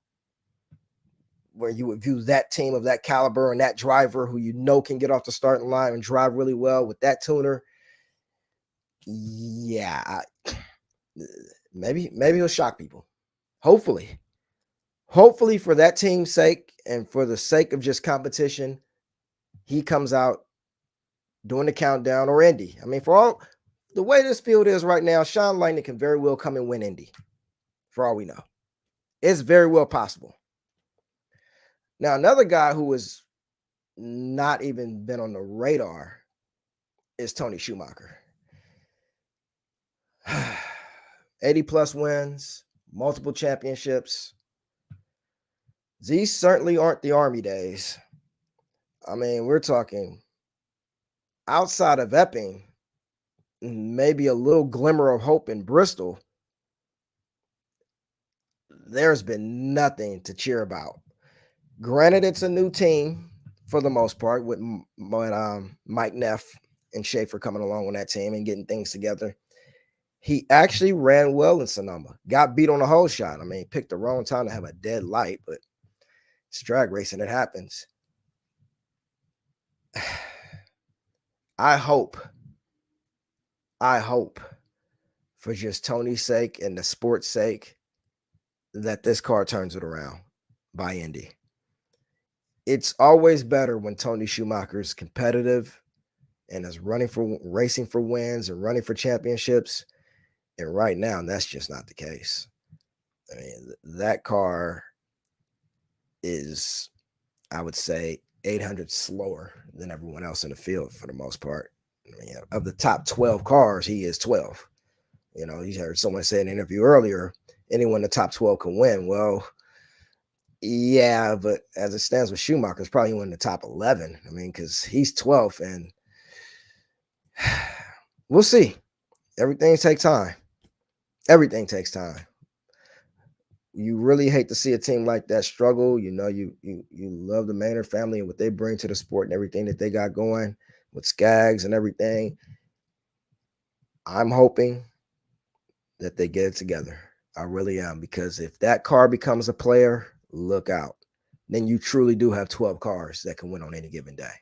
where you would view that team of that caliber and that driver who you know can get off the starting line and drive really well with that tuner. Yeah, maybe he'll shock people. Hopefully for that team's sake and for the sake of just competition, he comes out doing the countdown, or Indy. I mean, for all the way this field is right now, Sean Langdon can very well come and win Indy, for all we know. It's very well possible. Now, another guy who has not even been on the radar is Tony Schumacher. 80 plus wins, multiple championships. These certainly aren't the Army days. I mean, we're talking outside of Epping, maybe a little glimmer of hope in Bristol. There's been nothing to cheer about. Granted, it's a new team for the most part with Mike Neff and Schaefer coming along on that team and getting things together. He actually ran well in Sonoma. Got beat on the whole shot. I mean, picked the wrong time to have a dead light, but it's drag racing. It happens. I hope for just Tony's sake and the sport's sake that this car turns it around by Indy. It's always better when Tony Schumacher is competitive and is racing for wins and running for championships. And right now, that's just not the case. I mean, that car is, I would say, 800 slower than everyone else in the field for the most part. I mean, of the top 12 cars, he is 12. You heard someone say in an interview earlier, anyone in the top 12 can win. Well, yeah, but as it stands with Schumacher, it's probably in the top 11. I mean, because he's 12th, and we'll see. Everything takes time. Everything takes time. You really hate to see a team like that struggle. You love the Maynard family and what they bring to the sport and everything that they got going with Skaggs and everything. I'm hoping that they get it together. I really am, because if that car becomes a player, look out. Then you truly do have 12 cars that can win on any given day.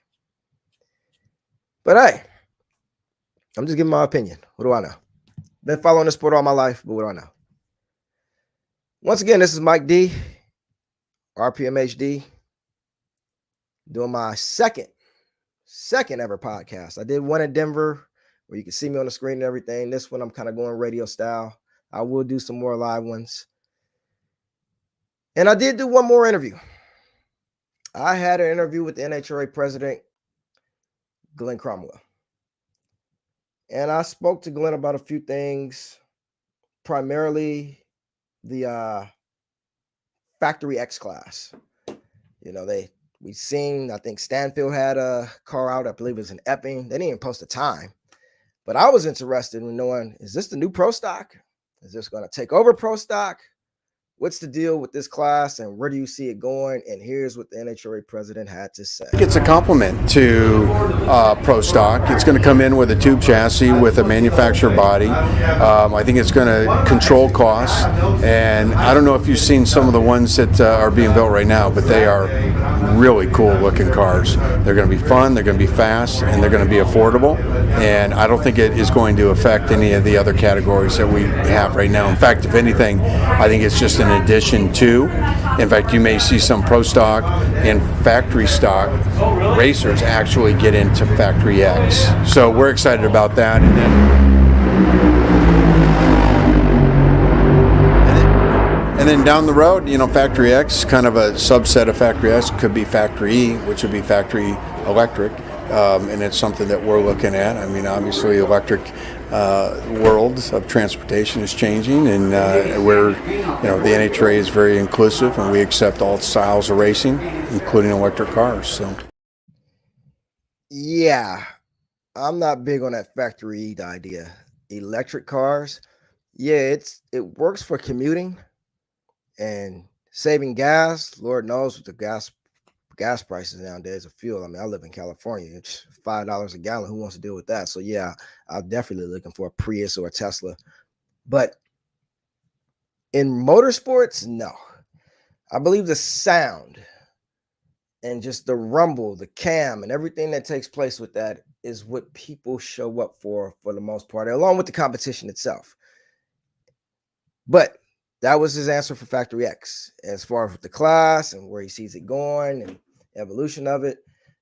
But hey, I'm just giving my opinion. What do I know? Been following the sport all my life, but what do I know? Once again, this is Mike D, RPMHD, doing my second ever podcast. I did one in Denver where you can see me on the screen and everything. This one, I'm kind of going radio style. I will do some more live ones. And I did do one more interview. I had an interview with the NHRA president, Glenn Cromwell. And I spoke to Glenn about a few things, primarily the Factory X class. We seen, I think Stanfield had a car out, I believe it was in Epping. They didn't even post a time. But I was interested in knowing, is this the new Pro Stock? Is this going to take over Pro Stock? What's the deal with this class and where do you see it going? And here's what the NHRA president had to say. It's a complement to Pro Stock. It's going to come in with a tube chassis with a manufacturer body. I think it's going to control costs. And I don't know if you've seen some of the ones that are being built right now, but they are really cool looking cars. They're going to be fun, they're going to be fast, and they're going to be affordable. And I don't think it is going to affect any of the other categories that we have right now. In fact, if anything, I think it's just an addition to. In fact, you may see some Pro Stock and Factory Stock racers actually get into Factory X. So we're excited about that. And then down the road, Factory X, kind of a subset of Factory X, could be Factory E, which would be Factory Electric. And it's something that we're looking at. I mean, obviously, electric world of transportation is changing, and the NHRA is very inclusive, and we accept all styles of racing, including electric cars. So, yeah, I'm not big on that Factory E idea. Electric cars, yeah, it works for commuting and saving gas. Lord knows with the gas prices nowadays of fuel. I mean, I live in California. It's $5 a gallon. Who wants to deal with that? So yeah, I'm definitely looking for a Prius or a Tesla. But in motorsports, no. I believe the sound and just the rumble, the cam, and everything that takes place with that is what people show up for the most part, along with the competition itself. But that was his answer for Factory X, as far as the class and where he sees it going and evolution of it.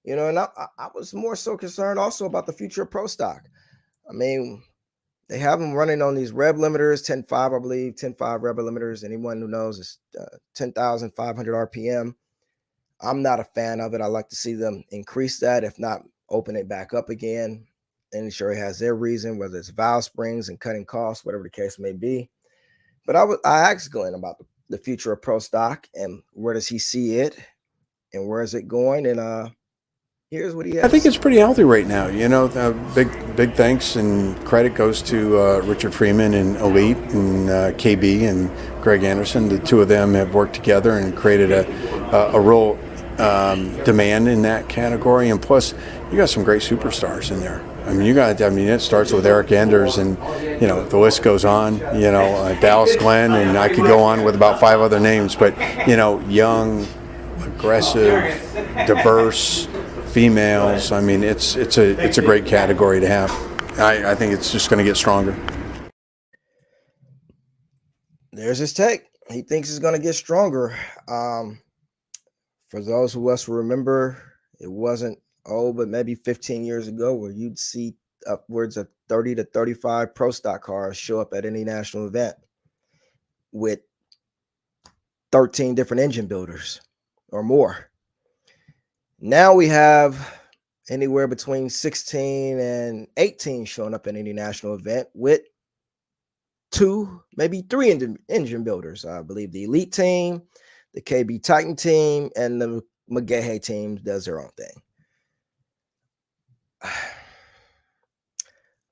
And I was more so concerned also about the future of Pro Stock. I mean, they have them running on these rev limiters, 10.5, I believe, 10.5 rev limiters. Anyone who knows is 10,500 RPM. I'm not a fan of it. I like to see them increase that, if not open it back up again. And sure, it has their reason, whether it's valve springs and cutting costs, whatever the case may be. But I asked Glenn about the future of Pro Stock and where does he see it and where is it going? And here's what he has. I think it's pretty healthy right now. Big thanks and credit goes to Richard Freeman and Elite and KB and Greg Anderson. The two of them have worked together and created a real demand in that category. And plus, you got some great superstars in there. It starts with Eric Enders, and the list goes on. Dallas Glenn, and I could go on with about 5 other names. But young, aggressive, diverse, females. I mean, it's a great category to have. I think it's just going to get stronger. There's his take. He thinks it's going to get stronger. For those of us who remember, it wasn't but maybe 15 years ago, where you'd see upwards of 30 to 35 pro stock cars show up at any national event with 13 different engine builders or more. Now we have anywhere between 16 and 18 showing up at any national event with 2, maybe 3 engine builders. I believe the Elite team, the KB Titan team, and the McGahey team does their own thing.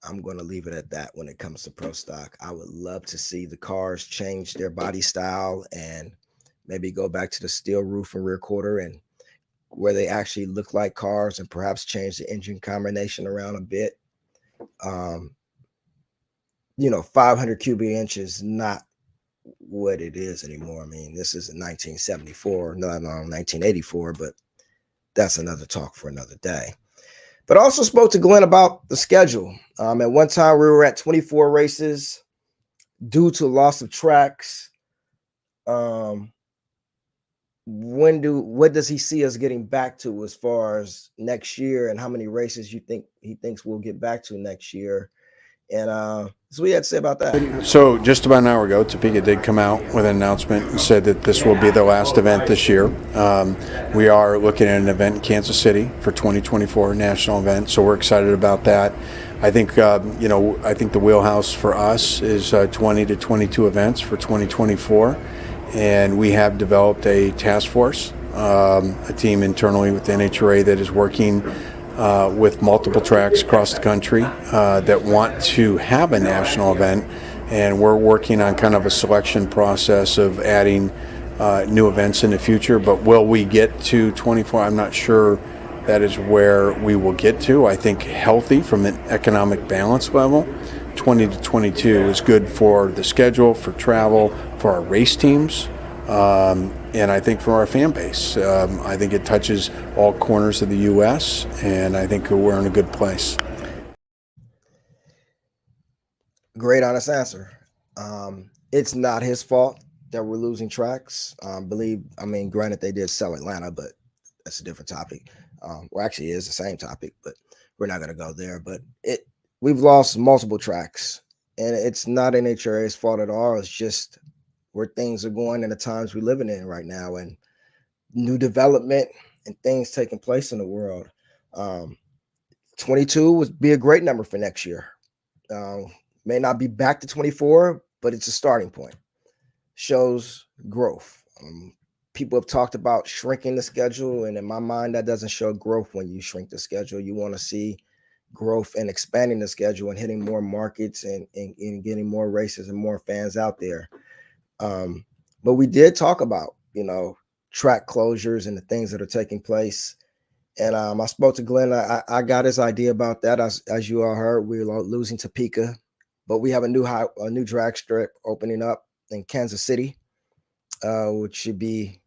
I'm going to leave it at that when it comes to pro stock. I would love to see the cars change their body style and maybe go back to the steel roof and rear quarter, and where they actually look like cars, and perhaps change the engine combination around a bit. 500 cubic inches, not what it is anymore. I mean, this is 1974, no, 1984, but that's another talk for another day. But I also spoke to Glenn about the schedule. At one time, we were at 24 races due to loss of tracks. What does he see us getting back to as far as next year, and how many races you think he thinks we'll get back to next year? And so what you had to say about that? So just about an hour ago, Topeka did come out with an announcement and said that this will be the last event this year. We are looking at an event in Kansas City for 2024 national event, so we're excited about that. I think I think the wheelhouse for us is 20 to 22 events for 2024, and we have developed a task force, a team internally with the NHRA that is working with multiple tracks across the country that want to have a national event, and we're working on kind of a selection process of adding new events in the future. But will we get to 24? I'm not sure that is where we will get to. I think healthy from an economic balance level, 20 to 22 is good for the schedule, for travel, for our race teams, and I think for our fan base. I think it touches all corners of the U.S., and I think we're in a good place. Great, honest answer. It's not his fault that we're losing tracks. Granted, they did sell Atlanta, but that's a different topic. Well, actually, it is the same topic, but we're not going to go there. But we've lost multiple tracks, and it's not NHRA's fault at all. It's just where things are going and the times we're living in right now, and new development and things taking place in the world. 22 would be a great number for next year. May not be back to 24, but it's a starting point. Shows growth. People have talked about shrinking the schedule, and in my mind, that doesn't show growth when you shrink the schedule. You want to see growth and expanding the schedule and hitting more markets and getting more races and more fans out there. But we did talk about, track closures and the things that are taking place. And I spoke to Glenn. I got his idea about that. As you all heard, we're losing Topeka, but we have a new drag strip opening up in Kansas City, which should be,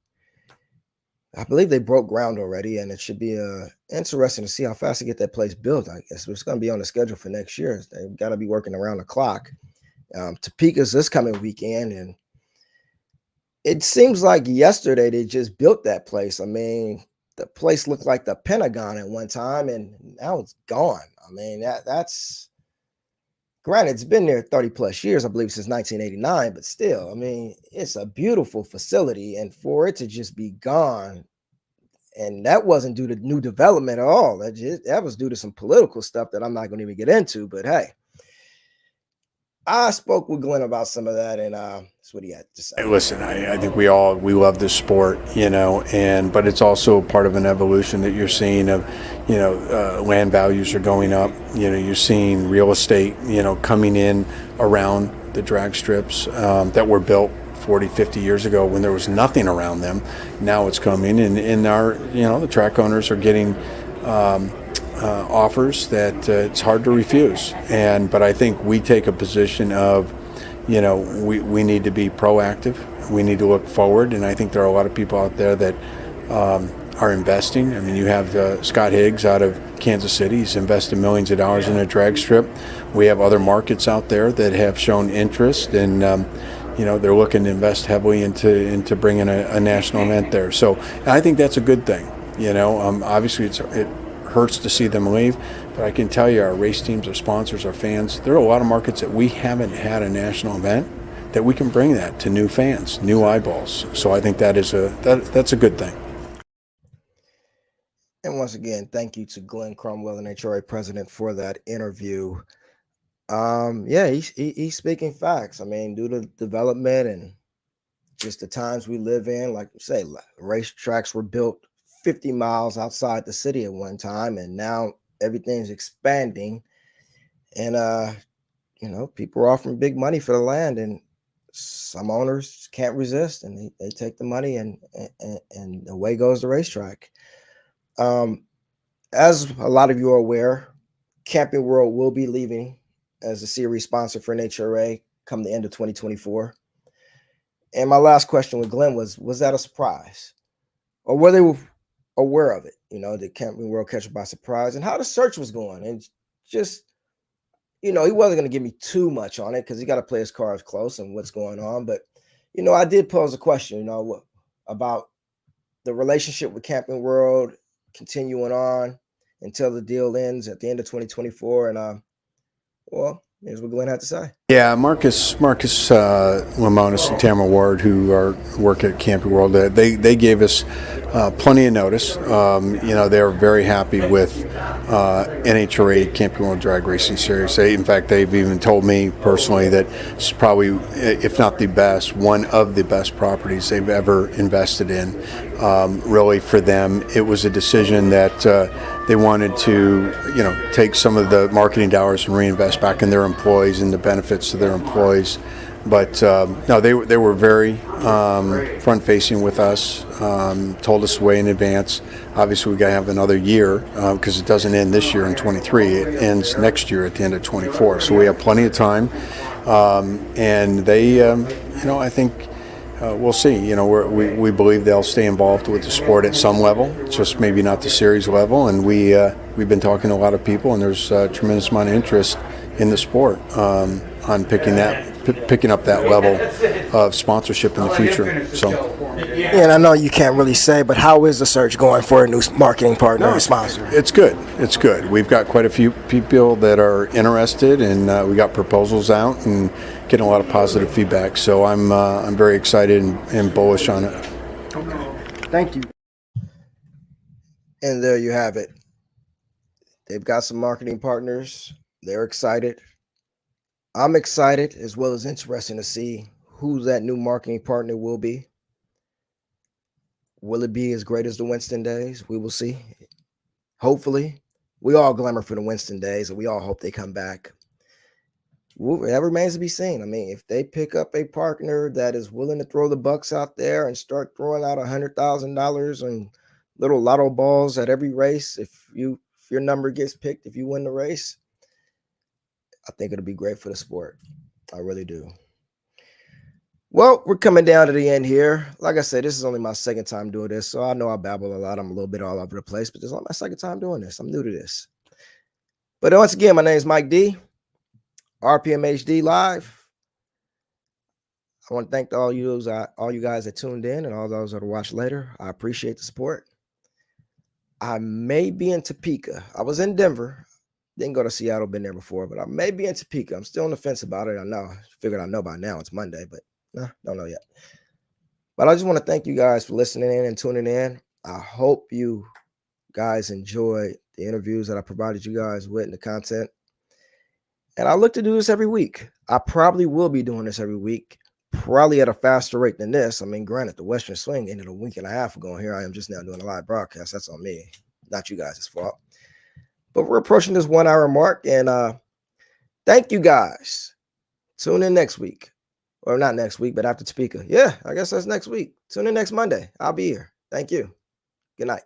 I believe they broke ground already, and it should be interesting to see how fast they get that place built. I guess it's going to be on the schedule for next year. They've got to be working around the clock. Topeka's this coming weekend, and it seems like yesterday they just built that place. I mean, the place looked like the Pentagon at one time, and now it's gone. I mean, that's granted, it's been there 30 plus years, I believe, since 1989, but still, I mean, it's a beautiful facility, and for it to just be gone, and that wasn't due to new development at all. That was due to some political stuff that I'm not going to even get into, but hey, I spoke with Glenn about some of that, and that's what he had to say. Hey, listen, I think we love this sport, but it's also part of an evolution that you're seeing of, land values are going up. You're seeing real estate, coming in around the drag strips that were built 40, 50 years ago when there was nothing around them. Now it's coming, and the track owners are getting offers that it's hard to refuse. But I think we take a position of, we need to be proactive. We need to look forward, and I think there are a lot of people out there that are investing. I mean, you have Scott Higgs out of Kansas City. He's invested millions of dollars in a drag strip. We have other markets out there that have shown interest, and they're looking to invest heavily into bringing a national event there. So I think that's a good thing. Obviously it hurts to see them leave, but I can tell you, our race teams, our sponsors, our fans, there are a lot of markets that we haven't had a national event that we can bring that to new fans, new eyeballs. So I think that's a good thing. And once again, thank you to Glenn Cromwell, NHRA president, for that interview. He's speaking facts. I mean, due to development and just the times we live in, like you say, racetracks were built 50 miles outside the city at one time, and now everything's expanding. And people are offering big money for the land, and some owners can't resist, and they take the money, and away goes the racetrack. As a lot of you are aware, Camping World will be leaving as a series sponsor for NHRA come the end of 2024. And my last question with Glenn was that a surprise? Or were they aware of it? Did Camping World catch it by surprise? And how the search was going? And just, he wasn't going to give me too much on it because he got to play his cards close and what's going on. But, I did pose a question, about the relationship with Camping World continuing on until the deal ends at the end of 2024. And here's what Glenn had to say. Yeah, Marcus Lemonis and Tamara Ward, who work at Camping World, they gave us plenty of notice. They're very happy with NHRA Camping World Drag Racing Series. In fact, they've even told me personally that it's probably, if not the best, one of the best properties they've ever invested in. Really, for them, it was a decision that they wanted to, take some of the marketing dollars and reinvest back in their employees and the benefits to their employees. But no, they were very front-facing with us, told us way in advance. Obviously, we got to have another year because it doesn't end this year in 23. It ends next year at the end of 24. So we have plenty of time. And they, I think we'll see. We believe they'll stay involved with the sport at some level, just maybe not the series level. And we've been talking to a lot of people, and there's a tremendous amount of interest in the sport on picking up that level of sponsorship in the future. So, and I know you can't really say, but how is the search going for a new marketing partner or sponsor? It's good. It's good. We've got quite a few people that are interested, and we got proposals out and getting a lot of positive feedback. So I'm very excited and bullish on it. Thank you. And there you have it. They've got some marketing partners. They're excited. I'm excited, as well as interesting to see who that new marketing partner will be. Will it be as great as the Winston days? We will see. Hopefully. We all glamour for the Winston days, and we all hope they come back. That remains to be seen. I mean, if they pick up a partner that is willing to throw the bucks out there and start throwing out $100,000 and little lotto balls at every race, if your number gets picked, if you win the race, I think it'll be great for the sport. I really do. Well, we're coming down to the end here. Like I said, this is only my second time doing this, so I know I babble a lot. I'm a little bit all over the place, but this is only my second time doing this. I'm new to this. But once again, my name is Mike D, RPMHD Live. I want to thank all you guys that tuned in and all those that will watch later. I appreciate the support. I may be in Topeka. I was in Denver. Didn't go to Seattle, been there before, but I may be in Topeka. I'm still on the fence about it. I know. Figured I know by now. It's Monday, but don't know yet. But I just want to thank you guys for listening in and tuning in. I hope you guys enjoy the interviews that I provided you guys with and the content. And I look to do this every week. I probably will be doing this every week, probably at a faster rate than this. I mean, granted, the Western Swing ended a week and a half ago, and here I am just now doing a live broadcast. That's on me, not you guys' fault. But we're approaching this 1 hour mark, and thank you guys. Tune in next week. Or not next week, but after Topeka. Yeah, I guess that's next week. Tune in next Monday. I'll be here. Thank you. Good night.